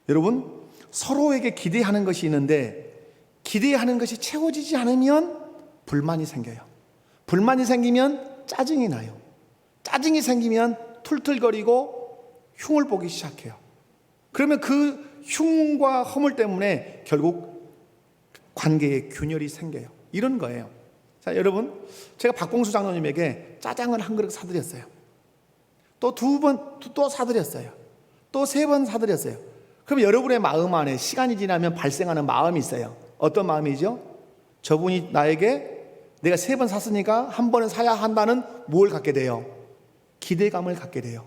여러분, 서로에게 기대하는 것이 있는데 기대하는 것이 채워지지 않으면 불만이 생겨요. 불만이 생기면 짜증이 나요. 짜증이 생기면 툴툴거리고 흉을 보기 시작해요. 그러면 그 흉과 허물 때문에 결국 관계에 균열이 생겨요. 이런 거예요. 자, 여러분, 제가 박봉수 장로님에게 짜장을 한 그릇 사드렸어요. 또 2번 또 사드렸어요. 또 3번 사드렸어요. 그럼 여러분의 마음 안에 시간이 지나면 발생하는 마음이 있어요. 어떤 마음이죠? 저분이 나에게 내가 3번 샀으니까 한 번은 사야 한다는 뭘 갖게 돼요? 기대감을 갖게 돼요.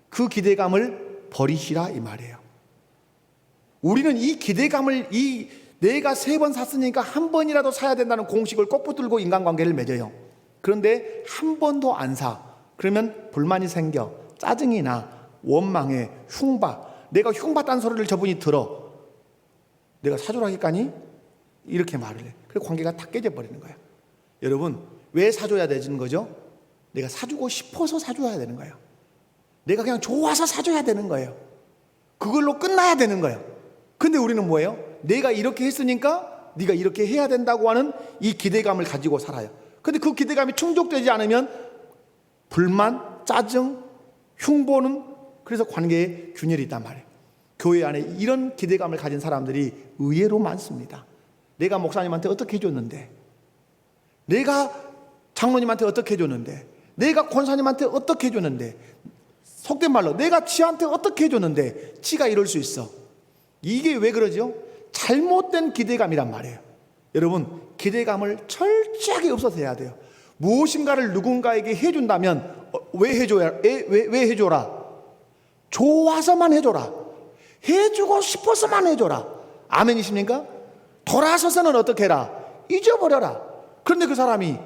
그 기대감을 버리시라, 이 말이에요. 우리는 이 기대감을, 내가 3번 샀으니까 한 번이라도 사야 된다는 공식을 꼭 붙들고 인간관계를 맺어요. 그런데 한 번도 안 사. 그러면 불만이 생겨. 짜증이 나. 원망해. 흉봐. 내가 흉봤다는 소리를 저분이 들어. 내가 사주라 했까니? 이렇게 말을 해. 그래서 관계가 다 깨져버리는 거야. 여러분, 왜 사줘야 되는 거죠? 내가 사주고 싶어서 사줘야 되는 거예요. 내가 그냥 좋아서 사줘야 되는 거예요. 그걸로 끝나야 되는 거예요. 근데 우리는 뭐예요? 내가 이렇게 했으니까 네가 이렇게 해야 된다고 하는 이 기대감을 가지고 살아요. 근데 그 기대감이 충족되지 않으면 불만, 짜증, 흉보는, 그래서 관계에 균열이 있단 말이에요. 교회 안에 이런 기대감을 가진 사람들이 의외로 많습니다. 내가 목사님한테 어떻게 해줬는데, 내가 장로님한테 어떻게 해줬는데, 내가 권사님한테 어떻게 해줬는데, 속된 말로 내가 지한테 어떻게 해줬는데 지가 이럴 수 있어. 이게 왜 그러죠? 잘못된 기대감이란 말이에요. 여러분, 기대감을 철저하게 없애야 돼요. 무엇인가를 누군가에게 해준다면 왜 해줘라? 좋아서만 해줘라. 해주고 싶어서만 해줘라. 아멘이십니까? 돌아서서는 어떻게 해라? 잊어버려라. 그런데 그 사람이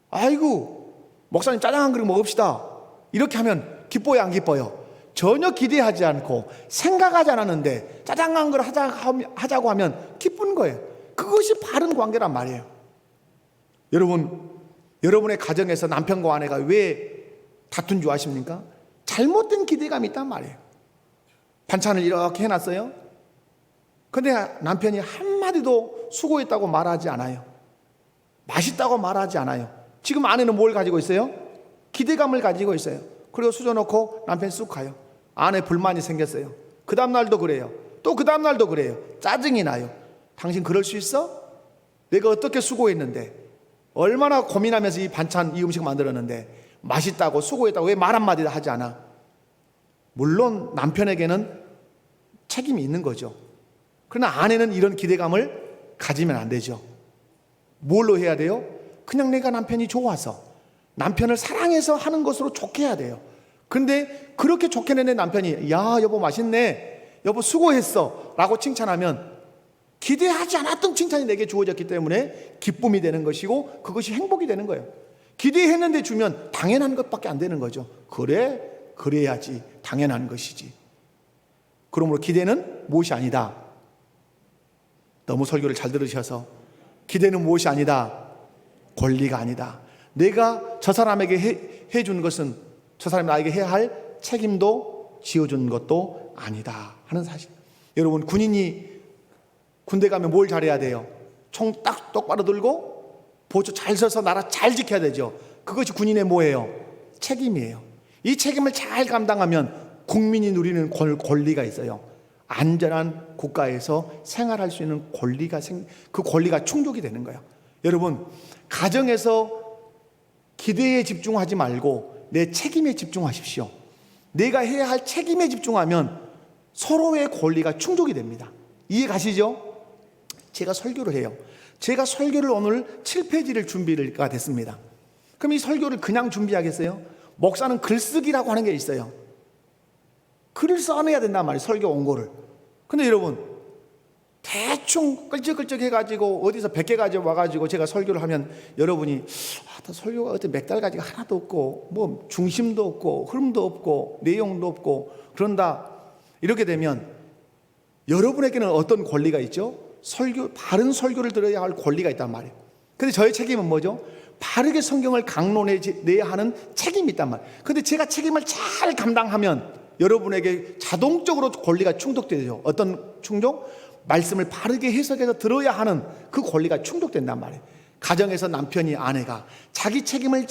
아이고 목사님 짜장 한 그릇 먹읍시다, 이렇게 하면 기뻐요, 안 기뻐요? 전혀 기대하지 않고 생각하지 않았는데 짜장 한 그릇 하자고 하면 기쁜 거예요. 그것이 바른 관계란 말이에요. 여러분, 여러분의 가정에서 남편과 아내가 왜 다툰 줄 아십니까? 잘못된 기대감이 있단 말이에요. 반찬을 이렇게 해놨어요. 근데 남편이 한마디도 수고했다고 말하지 않아요. 맛있다고 말하지 않아요. 지금 아내는 뭘 가지고 있어요? 기대감을 가지고 있어요. 그리고 수저놓고 남편이 쑥 가요. 아내 불만이 생겼어요. 그 다음날도 그래요. 또 그 다음날도 그래요. 짜증이 나요. 당신 그럴 수 있어? 내가 어떻게 수고했는데, 얼마나 고민하면서 이 반찬, 이 음식 만들었는데 맛있다고 수고했다고 왜 말 한마디도 하지 않아? 물론 남편에게는 책임이 있는 거죠. 그러나 아내는 이런 기대감을 가지면 안 되죠. 뭘로 해야 돼요? 그냥 내가 남편이 좋아서, 남편을 사랑해서 하는 것으로 좋게 해야 돼요. 근데 그렇게 좋게 내는 남편이 야 여보 맛있네, 여보 수고했어 라고 칭찬하면 기대하지 않았던 칭찬이 내게 주어졌기 때문에 기쁨이 되는 것이고 그것이 행복이 되는 거예요. 기대했는데 주면 당연한 것밖에 안 되는 거죠. 그래? 그래야지 당연한 것이지. 그러므로 기대는 무엇이 아니다. 너무 설교를 잘 들으셔서, 기대는 무엇이 아니다. 권리가 아니다. 내가 저 사람에게 해준 것은 저 사람이 나에게 해야 할 책임도 지어준 것도 아니다 하는 사실. 여러분, 군인이 군대 가면 뭘 잘해야 돼요? 총 딱 똑바로 들고 보초 잘 서서 나라 잘 지켜야 되죠. 그것이 군인의 뭐예요? 책임이에요. 이 책임을 잘 감당하면 국민이 누리는 권리가 있어요. 안전한 국가에서 생활할 수 있는 그 권리가 충족이 되는 거예요. 여러분, 가정에서 기대에 집중하지 말고 내 책임에 집중하십시오. 내가 해야 할 책임에 집중하면 서로의 권리가 충족이 됩니다. 이해 가시죠? 제가 설교를 해요. 제가 설교를 오늘 7페이지를 준비가 됐습니다. 그럼 이 설교를 그냥 준비하겠어요? 목사는 글쓰기라고 하는 게 있어요. 글을 써내야 된단 말이에요, 설교 원고를. 근데 여러분, 대충 끌적끌적 해가지고 어디서 100개 가지고 와가지고 제가 설교를 하면 여러분이 설교가 어떻게 맥달가지가 하나도 없고 뭐 중심도 없고 흐름도 없고 내용도 없고 그런다, 이렇게 되면 여러분에게는 어떤 권리가 있죠? 바른 설교를 들어야 할 권리가 있단 말이에요. 근데 저의 책임은 뭐죠? 바르게 성경을 강론해내야 하는 책임이 있단 말이에요. 근데 제가 책임을 잘 감당하면 여러분에게 자동적으로 권리가 충족되죠. 어떤 충족? 말씀을 바르게 해석해서 들어야 하는 그 권리가 충족된단 말이에요. 가정에서 남편이 아내가 자기 책임을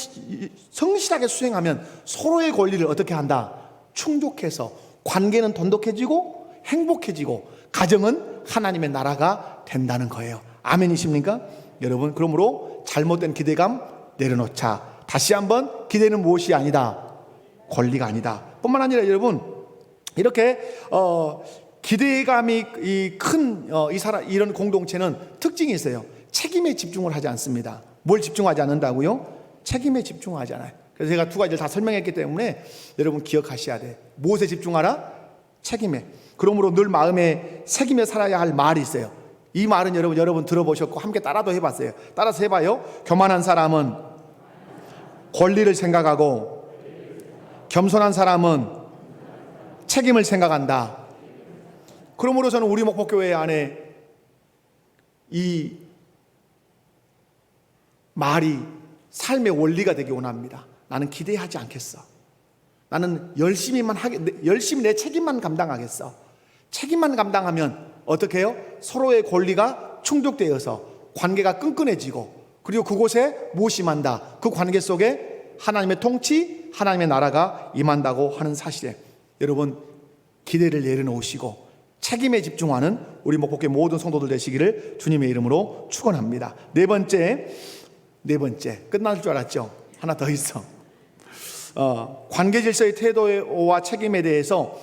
성실하게 수행하면 서로의 권리를 어떻게 한다? 충족해서 관계는 돈독해지고 행복해지고 가정은 하나님의 나라가 된다는 거예요. 아멘이십니까? 여러분, 그러므로 잘못된 기대감 내려놓자. 다시 한번, 기대는 무엇이 아니다? 권리가 아니다. 뿐만 아니라 여러분, 이렇게 기대감이 큰 이런 공동체는 특징이 있어요. 책임에 집중을 하지 않습니다. 뭘 집중하지 않는다고요? 책임에 집중하지 않아요. 그래서 제가 두 가지를 다 설명했기 때문에 여러분 기억하셔야 돼. 무엇에 집중하라? 책임에. 그러므로 늘 마음에 새기며 살아야 할 말이 있어요. 이 말은 여러분 들어보셨고 함께 따라도 해봤어요. 따라서 해봐요. 교만한 사람은 권리를 생각하고 겸손한 사람은 책임을 생각한다. 그러므로 저는 우리 목포교회 안에 이 말이 삶의 원리가 되기 원합니다. 나는 기대하지 않겠어. 나는 열심히 내 책임만 감당하겠어. 책임만 감당하면 어떻게 해요? 서로의 권리가 충족되어서 관계가 끈끈해지고, 그리고 그곳에 무엇이 임한다? 그 관계 속에 하나님의 통치, 하나님의 나라가 임한다고 하는 사실에 여러분, 기대를 내려놓으시고 책임에 집중하는 우리 목포교회 모든 성도들 되시기를 주님의 이름으로 축원합니다. 네 번째 끝날 줄 알았죠? 하나 더 있어. 관계 질서의 태도와 책임에 대해서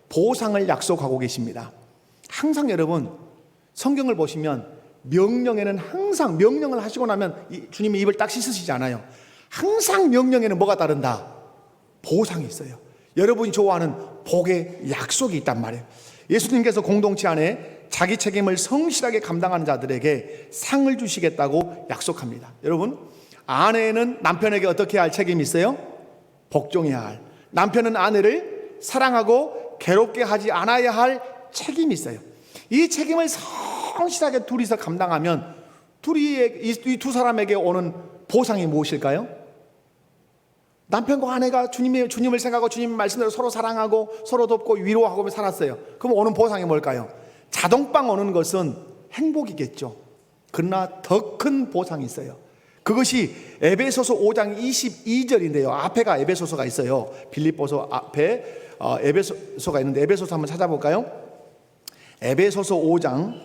보상을 약속하고 계십니다. 항상 여러분, 성경을 보시면 명령에는 항상 명령을 하시고 나면 주님이 입을 딱 씻으시지 않아요. 항상 명령에는 뭐가 따른다? 보상이 있어요. 여러분이 좋아하는 복의 약속이 있단 말이에요. 예수님께서 공동체 안에 자기 책임을 성실하게 감당하는 자들에게 상을 주시겠다고 약속합니다. 여러분, 아내는 남편에게 어떻게 할 책임이 있어요? 복종해야 할. 남편은 아내를 사랑하고 괴롭게 하지 않아야 할 책임이 있어요. 이 책임을 성실하게 둘이서 감당하면 이 두 사람에게 오는 보상이 무엇일까요? 남편과 아내가 주님을 생각하고 주님 말씀대로 서로 사랑하고 서로 돕고 위로하고 살았어요. 그럼 오는 보상이 뭘까요? 자동빵 오는 것은 행복이겠죠. 그러나 더 큰 보상이 있어요. 그것이 에베소서 5장 22절인데요. 앞에가 에베소서가 있어요. 빌립보서 앞에 에베소서가 있는데 에베소서 한번 찾아볼까요? 에베소서 5장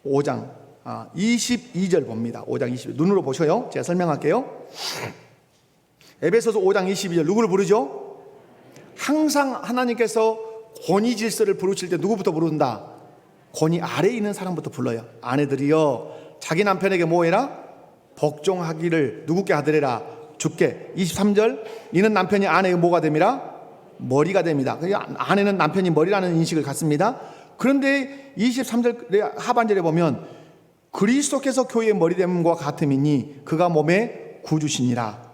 22절 봅니다. 5장 22절 눈으로 보셔요. 제가 설명할게요. 에베소서 5장 22절 누구를 부르죠? 항상 하나님께서 권위 질서를 부르실 때 누구부터 부른다? 권위 아래에 있는 사람부터 불러요. 아내들이여 자기 남편에게 뭐해라? 복종하기를 누구께 하더래라? 주께. 23절 이는 남편이 아내의 뭐가 됨이라? 머리가 됩니다. 아내는 남편이 머리라는 인식을 갖습니다. 그런데 23절 하반절에 보면 그리스도께서 교회의 머리됨과 같음이니 그가 몸의 구주시니라.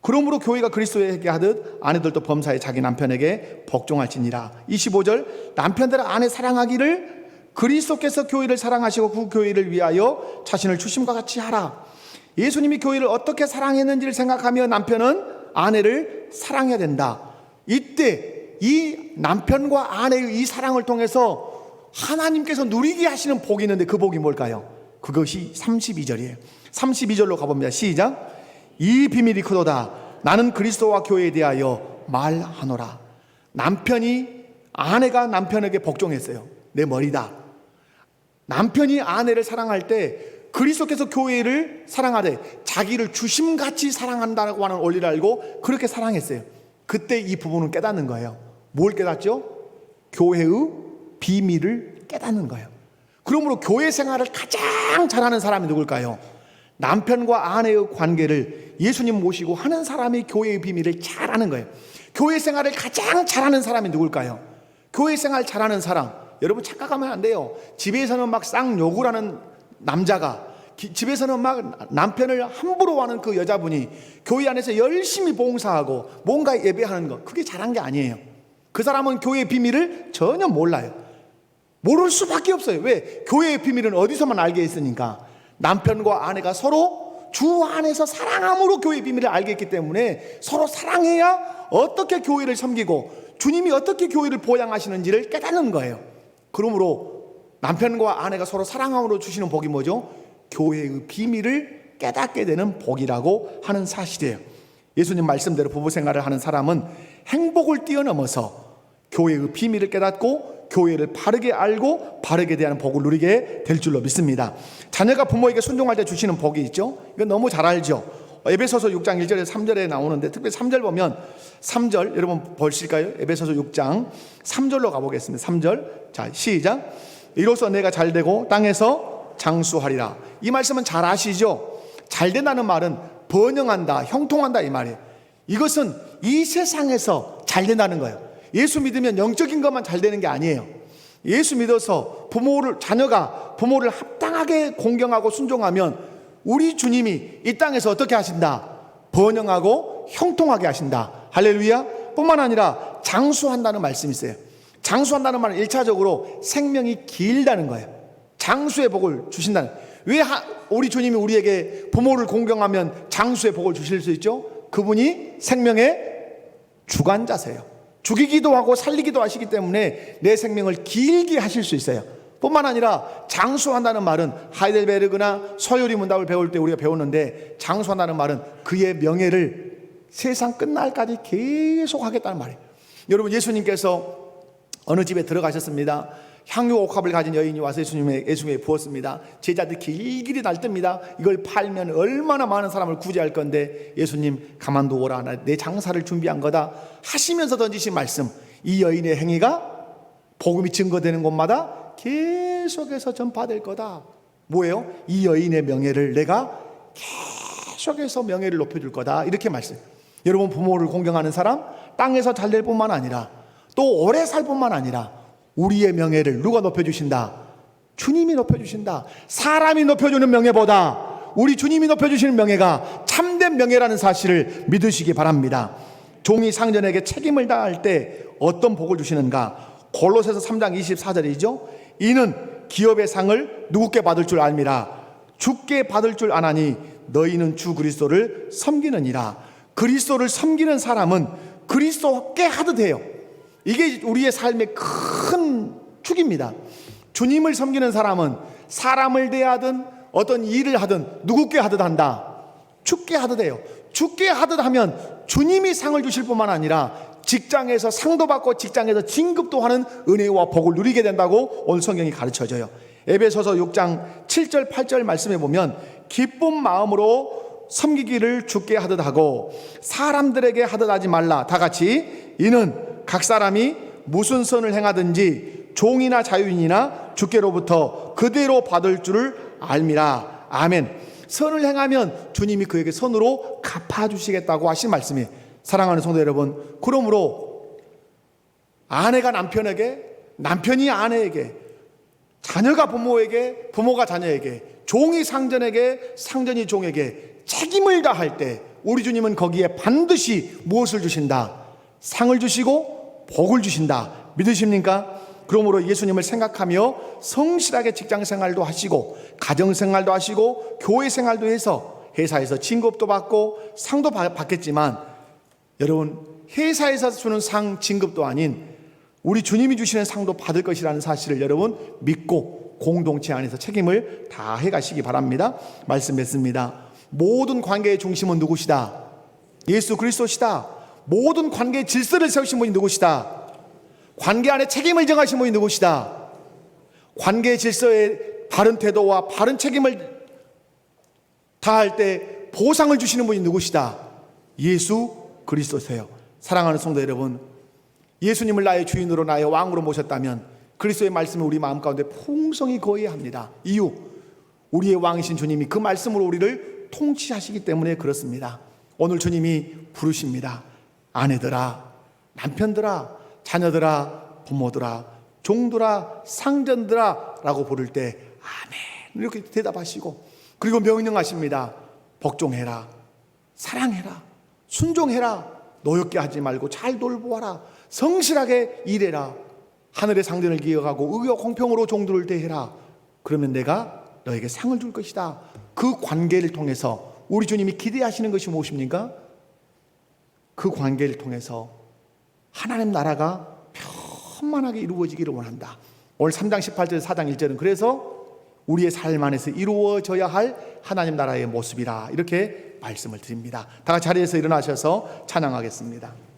그러므로 교회가 그리스도에게 하듯 아내들도 범사에 자기 남편에게 복종할지니라. 25절 남편들은 아내 사랑하기를 그리스도께서 교회를 사랑하시고 그 교회를 위하여 자신을 주심과 같이 하라. 예수님이 교회를 어떻게 사랑했는지를 생각하며 남편은 아내를 사랑해야 된다. 이때 이 남편과 아내의 이 사랑을 통해서 하나님께서 누리게 하시는 복이 있는데 그 복이 뭘까요? 그것이 32절이에요. 32절로 가봅니다. 시작. 이 비밀이 크도다. 나는 그리스도와 교회에 대하여 말하노라. 아내가 남편에게 복종했어요. 내 머리다. 남편이 아내를 사랑할 때 그리스도께서 교회를 사랑하되 자기를 주심같이 사랑한다고 하는 원리를 알고 그렇게 사랑했어요. 그때 이 부분은 깨닫는 거예요. 뭘 깨닫죠? 교회의 비밀을 깨닫는 거예요. 그러므로 교회 생활을 가장 잘하는 사람이 누굴까요? 남편과 아내의 관계를 예수님 모시고 하는 사람이 교회의 비밀을 잘 아는 거예요. 교회 생활을 가장 잘하는 사람이 누굴까요? 교회 생활 잘하는 사람, 여러분 착각하면 안 돼요. 집에서는 막 쌍욕을 하는 남자가, 집에서는 막 남편을 함부로 하는 그 여자분이 교회 안에서 열심히 봉사하고 뭔가 예배하는 거, 그게 잘한 게 아니에요. 그 사람은 교회의 비밀을 전혀 몰라요. 모를 수밖에 없어요. 왜? 교회의 비밀은 어디서만 알게 있으니까. 남편과 아내가 서로 주 안에서 사랑함으로 교회의 비밀을 알게 했기 때문에 서로 사랑해야 어떻게 교회를 섬기고 주님이 어떻게 교회를 보양하시는지를 깨닫는 거예요. 그러므로 남편과 아내가 서로 사랑함으로 주시는 복이 뭐죠? 교회의 비밀을 깨닫게 되는 복이라고 하는 사실이에요. 예수님 말씀대로 부부 생활을 하는 사람은 행복을 뛰어넘어서 교회의 비밀을 깨닫고 교회를 바르게 알고 바르게 대하는 복을 누리게 될 줄로 믿습니다. 자녀가 부모에게 순종할 때 주시는 복이 있죠. 이건 너무 잘 알죠. 에베소서 6장 1절에서 3절에 나오는데 특별히 3절 보면 3절 여러분 보실까요? 에베소서 6장 3절로 가보겠습니다. 3절 자 시작. 이로써 내가 잘되고 땅에서 장수하리라. 이 말씀은 잘 아시죠? 잘된다는 말은 번영한다, 형통한다 이 말이에요. 이것은 이 세상에서 잘된다는 거예요. 예수 믿으면 영적인 것만 잘 되는 게 아니에요. 예수 믿어서 자녀가 부모를 합당하게 공경하고 순종하면 우리 주님이 이 땅에서 어떻게 하신다? 번영하고 형통하게 하신다. 할렐루야. 뿐만 아니라 장수한다는 말씀이 있어요. 장수한다는 말은 1차적으로 생명이 길다는 거예요. 장수의 복을 주신다는. 왜 우리 주님이 우리에게 부모를 공경하면 장수의 복을 주실 수 있죠? 그분이 생명의 주관자세요. 죽이기도 하고 살리기도 하시기 때문에 내 생명을 길게 하실 수 있어요. 뿐만 아니라 장수한다는 말은 하이델베르그나 서유리 문답을 배울 때 우리가 배웠는데, 장수한다는 말은 그의 명예를 세상 끝날까지 계속 하겠다는 말이에요. 여러분, 예수님께서 어느 집에 들어가셨습니다. 향유 옥합을 가진 여인이 와서 예수님에게 부었습니다. 제자들 길길이 날듭니다. 이걸 팔면 얼마나 많은 사람을 구제할 건데 예수님 가만두어라, 내 장사를 준비한 거다 하시면서 던지신 말씀, 이 여인의 행위가 복음이 증거되는 곳마다 계속해서 전파될 거다. 뭐예요? 이 여인의 명예를 내가 계속해서 명예를 높여줄 거다, 이렇게 말씀. 여러분, 부모를 공경하는 사람 땅에서 잘 될 뿐만 아니라 또 오래 살 뿐만 아니라 우리의 명예를 누가 높여주신다? 주님이 높여주신다. 사람이 높여주는 명예보다 우리 주님이 높여주시는 명예가 참된 명예라는 사실을 믿으시기 바랍니다. 종이 상전에게 책임을 다할 때 어떤 복을 주시는가? 골로새서 3장 24절이죠. 이는 기업의 상을 누구께 받을 줄 알미라. 주께 받을 줄 아나니 너희는 주 그리스도를 섬기느니라. 그리스도를 섬기는 사람은 그리스도께 하듯 해요. 이게 우리의 삶의 큰 축입니다. 주님을 섬기는 사람은 사람을 대하든 어떤 일을 하든 누구께 하듯 한다? 주께 하듯 해요. 주께 하듯 하면 주님이 상을 주실 뿐만 아니라 직장에서 상도 받고 직장에서 진급도 하는 은혜와 복을 누리게 된다고 오늘 성경이 가르쳐줘요. 에베소서 6장 7절 8절 말씀해 보면 기쁜 마음으로 섬기기를 주께 하듯 하고 사람들에게 하듯 하지 말라. 다 같이. 이는 각 사람이 무슨 선을 행하든지 종이나 자유인이나 주께로부터 그대로 받을 줄을 알미라. 아멘. 선을 행하면 주님이 그에게 선으로 갚아주시겠다고 하신 말씀이에요. 사랑하는 성도 여러분, 그러므로 아내가 남편에게, 남편이 아내에게, 자녀가 부모에게, 부모가 자녀에게, 종이 상전에게, 상전이 종에게 책임을 다할 때 우리 주님은 거기에 반드시 무엇을 주신다? 상을 주시고 복을 주신다. 믿으십니까? 그러므로 예수님을 생각하며 성실하게 직장생활도 하시고 가정생활도 하시고 교회생활도 해서 회사에서 진급도 받고 상도 받겠지만, 여러분, 회사에서 주는 상, 진급도 아닌 우리 주님이 주시는 상도 받을 것이라는 사실을 여러분 믿고 공동체 안에서 책임을 다해 가시기 바랍니다. 말씀 맺습니다. 모든 관계의 중심은 누구시다? 예수 그리스도시다. 모든 관계의 질서를 세우신 분이 누구시다? 관계 안에 책임을 정하신 분이 누구시다? 관계의 질서의 바른 태도와 바른 책임을 다할 때 보상을 주시는 분이 누구시다? 예수 그리스도세요. 사랑하는 성도 여러분, 예수님을 나의 주인으로 나의 왕으로 모셨다면 그리스도의 말씀을 우리 마음 가운데 풍성히 거해야 합니다. 이유, 우리의 왕이신 주님이 그 말씀으로 우리를 통치하시기 때문에 그렇습니다. 오늘 주님이 부르십니다. 아내들아, 남편들아, 자녀들아, 부모들아, 종들아, 상전들아 라고 부를 때 아멘 이렇게 대답하시고, 그리고 명령하십니다. 복종해라, 사랑해라, 순종해라, 노엽게 하지 말고 잘 돌보아라, 성실하게 일해라, 하늘의 상전을 기억하고 의와 공평으로 종들을 대해라. 그러면 내가 너에게 상을 줄 것이다. 그 관계를 통해서 우리 주님이 기대하시는 것이 무엇입니까? 그 관계를 통해서 하나님 나라가 편만하게 이루어지기를 원한다. 오늘 3장 18절 4장 1절은 그래서 우리의 삶 안에서 이루어져야 할 하나님 나라의 모습이라 이렇게 말씀을 드립니다. 다 같이 자리에서 일어나셔서 찬양하겠습니다.